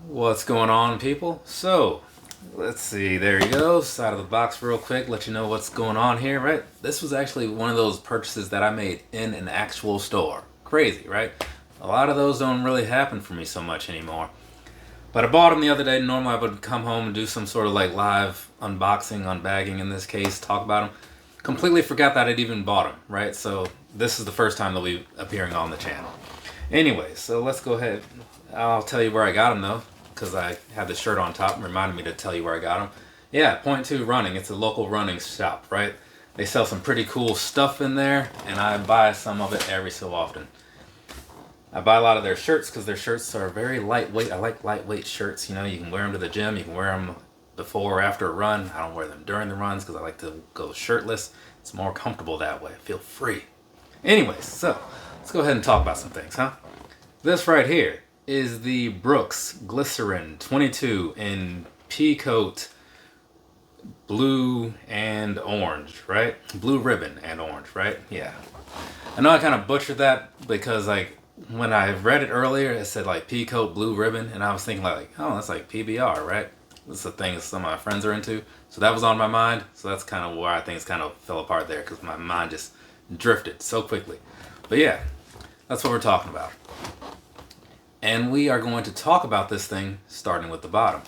What's going on, people? So, let's see, there you go, side of the box real quick, let you know what's going on here, right? This was actually one of those purchases that I made in an actual store. Crazy, right? A lot of those don't really happen for me so much anymore. But I bought them the other day. Normally I would come home and do some sort of like live unboxing, unbagging in this case, talk about them. Completely forgot that I'd even bought them, right? So this is the first time they'll be appearing on the channel. Anyway, so let's go ahead. I'll tell you where I got them though, because I had the shirt on top and reminded me to tell you where I got them. Yeah, Point 2 Running. It's a local running shop, right? They sell some pretty cool stuff in there, and I buy some of it every so often. I buy a lot of their shirts because their shirts are very lightweight. I like lightweight shirts. You know, you can wear them to the gym. You can wear them before or after a run. I don't wear them during the runs because I like to go shirtless. It's more comfortable that way. I feel free. Anyways, so let's go ahead and talk about some things, huh? This right here is the Brooks Glycerin 22 in Peacoat blue and orange, right? Blue ribbon and orange, right? Yeah. I know I kind of butchered that because like when I read it earlier, it said like Peacoat blue ribbon, and I was thinking like, oh, that's like PBR, right? That's the thing some of my friends are into. So that was on my mind. So that's kind of where I think it's kind of fell apart there because my mind just drifted so quickly. But yeah, that's what we're talking about. And we are going to talk about this thing starting with the bottom.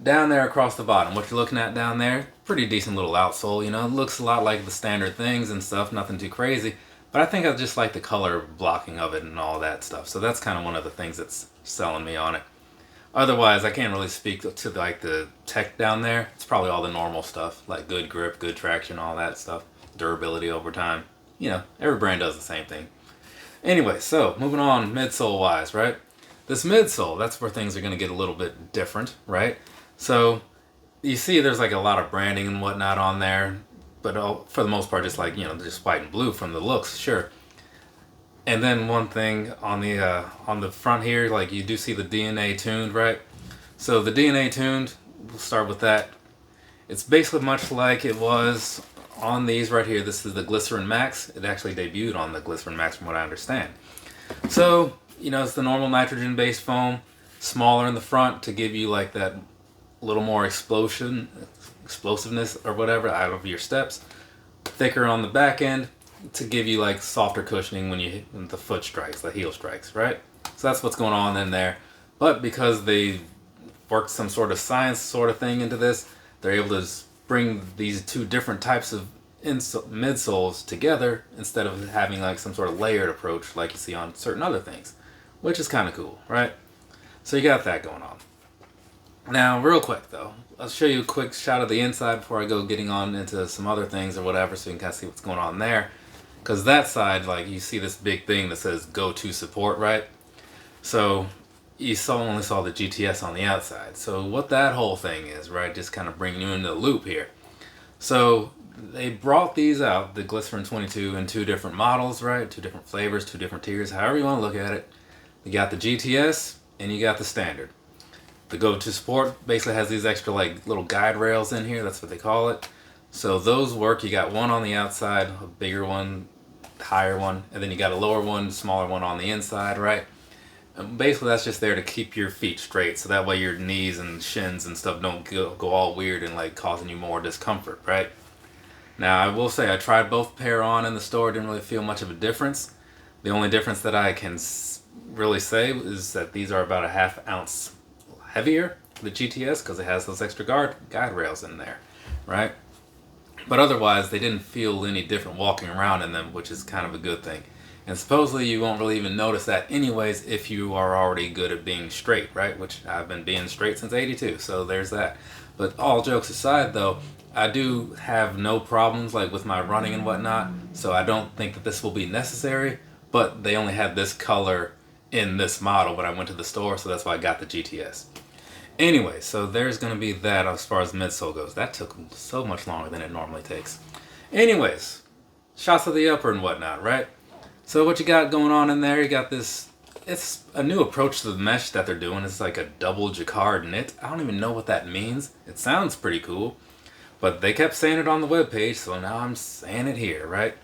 Down there across the bottom, what you're looking at down there, pretty decent little outsole, you know, it looks a lot like the standard things and stuff, nothing too crazy. But I think I just like the color blocking of it and all that stuff. So that's kind of one of the things that's selling me on it. Otherwise, I can't really speak to like the tech down there. It's probably all the normal stuff, like good grip, good traction, all that stuff. Durability over time. You know, every brand does the same thing. Anyway, so moving on midsole wise, right? This midsole, that's where things are going to get a little bit different, right? So you see there's like a lot of branding and whatnot on there, but for the most part, just like, you know, just white and blue from the looks, sure. And then one thing on the front here, like you do see the DNA tuned, right? So the DNA tuned, we'll start with that. It's basically much like it was on these right here. This is the Glycerin Max. It actually debuted on the Glycerin Max from what I understand. So, you know, it's the normal nitrogen-based foam, smaller in the front to give you like that little more explosiveness or whatever out of your steps. Thicker on the back end to give you like softer cushioning when the foot strikes, the heel strikes, right? So that's what's going on in there. But because they worked some sort of science sort of thing into this, they're able to bring these two different types of midsoles together instead of having like some sort of layered approach like you see on certain other things, which is kind of cool, right? So you got that going on. Now, real quick though, I'll show you a quick shot of the inside before I go getting on into some other things or whatever, so you can kind of see what's going on there. Because that side, like you see this big thing that says go to support, right? So you only saw the GTS on the outside. So what that whole thing is, right? Just kind of bringing you into the loop here. So they brought these out, the Glycerin 22, in two different models, right? Two different flavors, two different tiers, however you want to look at it. You got the GTS and you got the standard. The go to support basically has these extra like little guide rails in here. That's what they call it. So those work. You got one on the outside, a bigger one, higher one, and then you got a lower one, smaller one on the inside, right? And basically that's just there to keep your feet straight, so that way your knees and shins and stuff don't go all weird and like causing you more discomfort, right? Now I will say I tried both pair on in the store, didn't really feel much of a difference. The only difference that I can really say is that these are about a ½ ounce heavier, the GTS, because it has those extra guide rails in there, right? But otherwise, they didn't feel any different walking around in them, which is kind of a good thing. And supposedly you won't really even notice that anyways if you are already good at being straight, right? Which I've been being straight since '82, so there's that. But all jokes aside though, I do have no problems like with my running and whatnot, so I don't think that this will be necessary. But they only had this color in this model when I went to the store, so that's why I got the GTS. Anyway, so there's going to be that as far as midsole goes. That took so much longer than it normally takes. Anyways, shots of the upper and whatnot, right? So what you got going on in there, you got this, it's a new approach to the mesh that they're doing. It's like a double jacquard knit. I don't even know what that means. It sounds pretty cool, but they kept saying it on the webpage, so now I'm saying it here, right?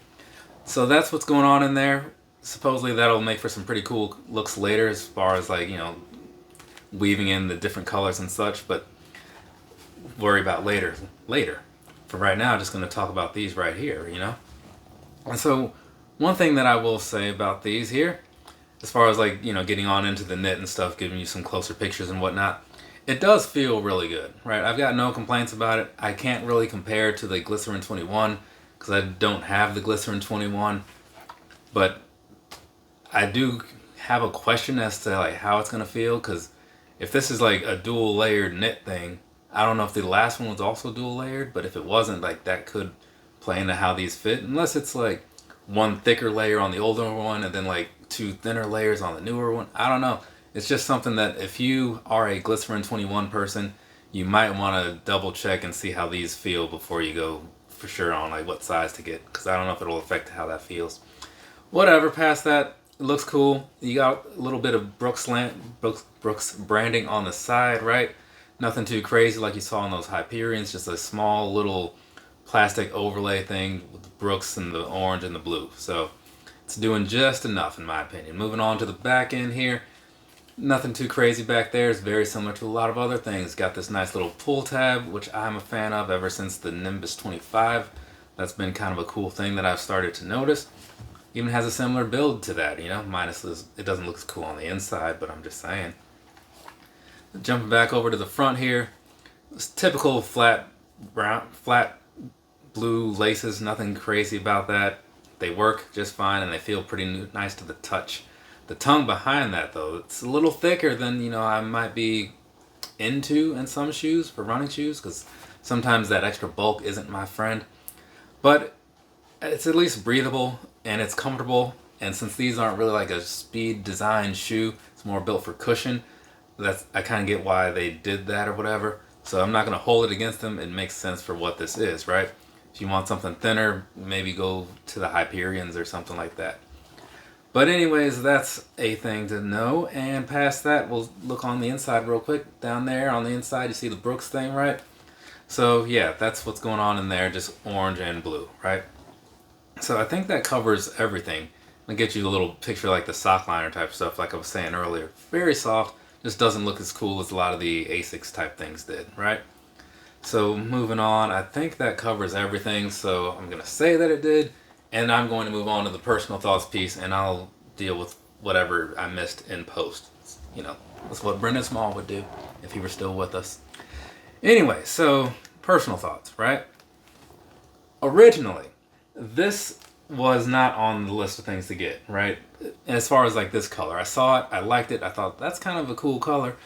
So that's what's going on in there. Supposedly that'll make for some pretty cool looks later as far as like, you know, weaving in the different colors and such, but worry about later. For right now, I'm just going to talk about these right here, you know? And so, one thing that I will say about these here, as far as like, you know, getting on into the knit and stuff, giving you some closer pictures and whatnot, it does feel really good, right? I've got no complaints about it. I can't really compare to the Glycerin 21 because I don't have the Glycerin 21, but I do have a question as to like how it's going to feel, because if this is like a dual layered knit thing, I don't know if the last one was also dual layered, but if it wasn't, like that could play into how these fit, unless it's like one thicker layer on the older one and then like two thinner layers on the newer one. I don't know. It's just something that if you are a Glycerin 21 person, you might want to double check and see how these feel before you go for sure on like what size to get, because I don't know if it'll affect how that feels. Whatever, past that, it looks cool. You got a little bit of Brooks branding on the side, right? Nothing too crazy like you saw in those Hyperions, just a small little plastic overlay thing with the Brooks and the orange and the blue. So it's doing just enough in my opinion. Moving on to the back end here, nothing too crazy back there. It's very similar to a lot of other things. Got this nice little pull tab, which I'm a fan of ever since the Nimbus 25. That's been kind of a cool thing that I've started to notice. Even has a similar build to that, you know, minus this, it doesn't look as cool on the inside, but I'm just saying. Jumping back over to the front here, it's typical flat blue laces, nothing crazy about that. They work just fine and they feel pretty nice to the touch. The tongue behind that though, it's a little thicker than, you know, I might be into in some shoes, for running shoes, because sometimes that extra bulk isn't my friend. But it's at least breathable and it's comfortable, and since these aren't really like a speed design shoe, it's more built for cushion. I kind of get why they did that or whatever. So I'm not going to hold it against them. It makes sense for what this is, right? If you want something thinner, maybe go to the Hyperions or something like that. But anyways, that's a thing to know. And past that, we'll look on the inside real quick. Down there on the inside, you see the Brooks thing, right? So yeah, that's what's going on in there, just orange and blue, right? So I think that covers everything. I'll get you a little picture like the sock liner type stuff, like I was saying earlier. Very soft. Just doesn't look as cool as a lot of the Asics type things did, right? So moving on, I think that covers everything, so I'm going to say that it did, and I'm going to move on to the personal thoughts piece, and I'll deal with whatever I missed in post. You know, that's what Brendan Small would do if he were still with us. Anyway, so personal thoughts, right? Originally, this was not on the list of things to get, right? As far as like this color, I saw it, I liked it, I thought that's kind of a cool color,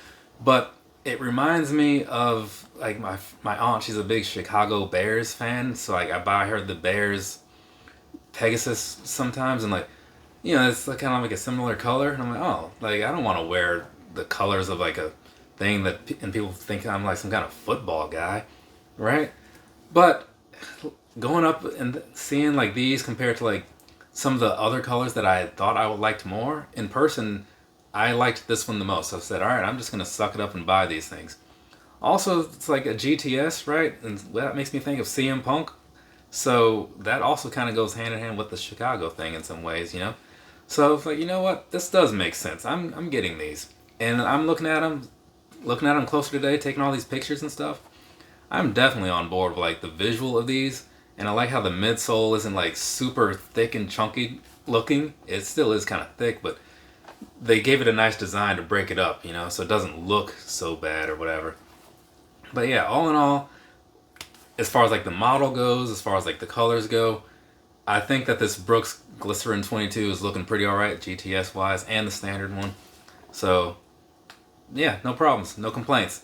but it reminds me of like my aunt. She's a big Chicago Bears fan, so like I buy her the Bears Pegasus sometimes, and like, you know, it's like kind of like a similar color, and I'm like, oh, like I don't want to wear the colors of like a thing that and people think I'm like some kind of football guy, right? But going up and seeing like these compared to like some of the other colors that I thought I would liked more in person, I liked this one the most. So I said, all right, I'm just gonna suck it up and buy these things. Also, it's like a GTS, right? And that makes me think of CM Punk. So that also kind of goes hand in hand with the Chicago thing in some ways, you know. So it's like, you know what, this does make sense. I'm getting these, and I'm looking at them closer today, taking all these pictures and stuff. I'm definitely on board with like the visual of these. And I like how the midsole isn't like super thick and chunky looking. It still is kind of thick, but they gave it a nice design to break it up, you know, so it doesn't look so bad or whatever. But yeah, all in all, as far as like the model goes, as far as like the colors go, I think that this Brooks Glycerin 22 is looking pretty alright GTS wise, and the standard one. So yeah, no problems, no complaints.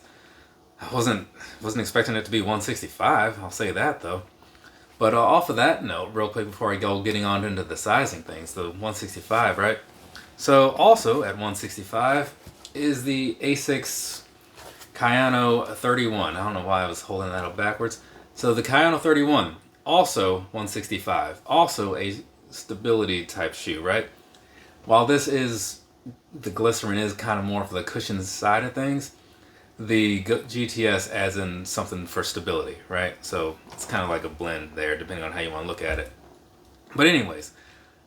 I wasn't expecting it to be 165, I'll say that though. But off of that note, real quick before I go getting on into the sizing things, the 165, right? So also at 165 is the Asics Kayano 31. I don't know why I was holding that up backwards. So the Kayano 31, also 165, also a stability type shoe, right? While this is, the Glycerin is kind of more for the cushion side of things, the GTS adds in something for stability, right? So it's kind of like a blend there, depending on how you want to look at it. But anyways,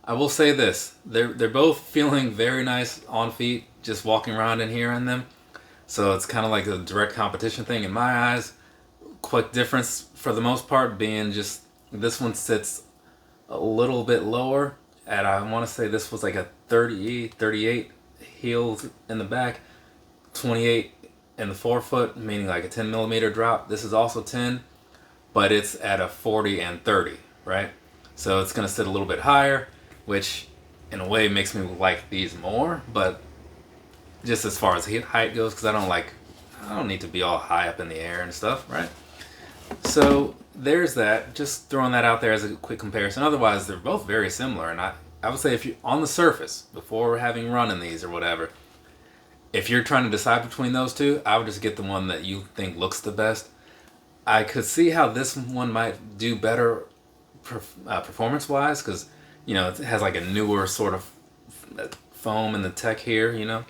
I will say this. They're both feeling very nice on feet, just walking around in here in them. So it's kind of like a direct competition thing in my eyes. Quick difference for the most part being just this one sits a little bit lower at, I want to say this was like a 38 heels in the back, 28 in the forefoot, meaning like a 10 millimeter drop. This is also 10, but it's at a 40 and 30, right? So it's going to sit a little bit higher, which in a way makes me like these more, but just as far as height goes, because I don't need to be all high up in the air and stuff, right? So there's that. Just throwing that out there as a quick comparison. Otherwise, they're both very similar, and I would say if you on the surface before having run in these or whatever, if you're trying to decide between those two, I would just get the one that you think looks the best. I could see how this one might do better performance-wise, because it has like a newer sort of foam in the tech here,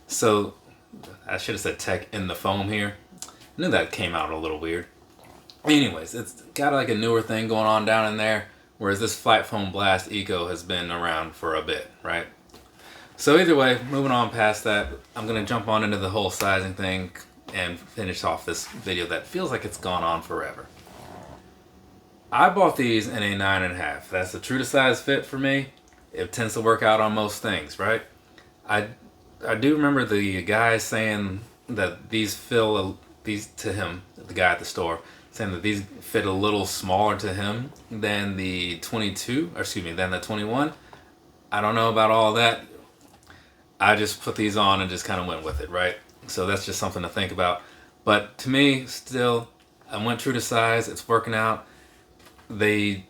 So I should have said tech in the foam here. I knew that came out a little weird. Anyways, it's got like a newer thing going on down in there, whereas this Flight Foam Blast Eco has been around for a bit, right? So either way, moving on past that, I'm going to jump on into the whole sizing thing and finish off this video that feels like it's gone on forever. I bought these in a 9.5. That's a true to size fit for me. It tends to work out on most things, right? I do remember the guy saying that these to him, the guy at the store, saying that these fit a little smaller to him than the 22, or excuse me, than the 21. I don't know about all that. I just put these on and just kind of went with it, right? So that's just something to think about. But to me, still, I went true to size. It's working out. They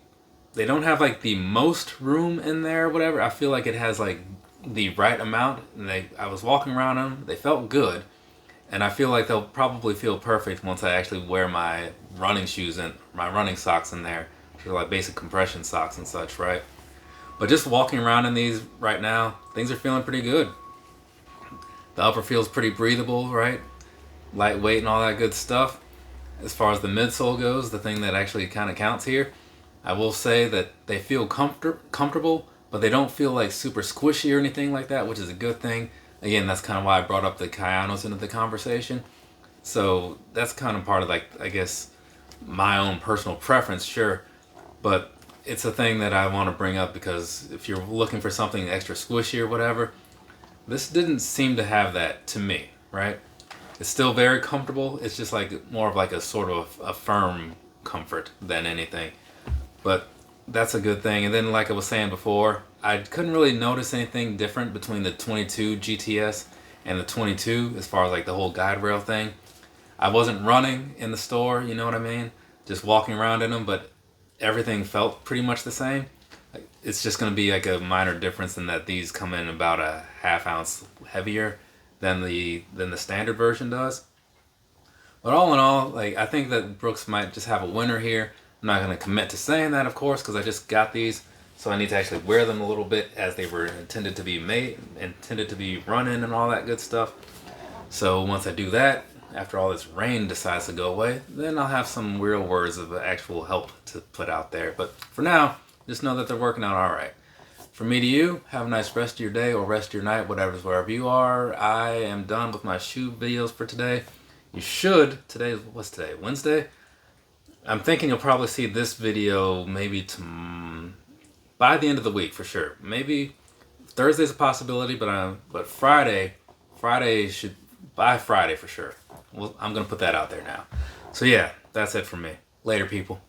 don't have like the most room in there or whatever. I feel like it has like the right amount. And I was walking around them. They felt good. And I feel like they'll probably feel perfect once I actually wear my running shoes and my running socks in there, which are like basic compression socks and such, right? But just walking around in these right now, things are feeling pretty good. The upper feels pretty breathable, right? Lightweight and all that good stuff. As far as the midsole goes, the thing that actually kind of counts here, I will say that they feel comfortable, but they don't feel like super squishy or anything like that, which is a good thing. Again, that's kind of why I brought up the Kayanos into the conversation. So that's kind of part of like, I guess, my own personal preference, sure. But it's a thing that I want to bring up because if you're looking for something extra squishy or whatever, this didn't seem to have that to me, right? It's still very comfortable. It's just like more of like a sort of a firm comfort than anything. But that's a good thing. And then like I was saying before, I couldn't really notice anything different between the 22 GTS and the 22 as far as like the whole guide rail thing. I wasn't running in the store, you know what I mean? Just walking around in them, but everything felt pretty much the same. It's just going to be like a minor difference in that these come in about a ½ ounce heavier than the standard version does. But all in all, like I think that Brooks might just have a winner here. I'm not going to commit to saying that, of course, because I just got these, so I need to actually wear them a little bit as they were intended to be made, intended to be run in and all that good stuff. So once I do that, after all this rain decides to go away, then I'll have some real words of actual help to put out there. But for now, just know that they're working out all right. From me to you, have a nice rest of your day or rest of your night, wherever you are. I am done with my shoe videos for today. You should, what's today, Wednesday? I'm thinking you'll probably see this video maybe by the end of the week for sure. Maybe Thursday's a possibility, but Friday by Friday for sure. Well, I'm gonna put that out there now. So yeah, that's it from me. Later, people.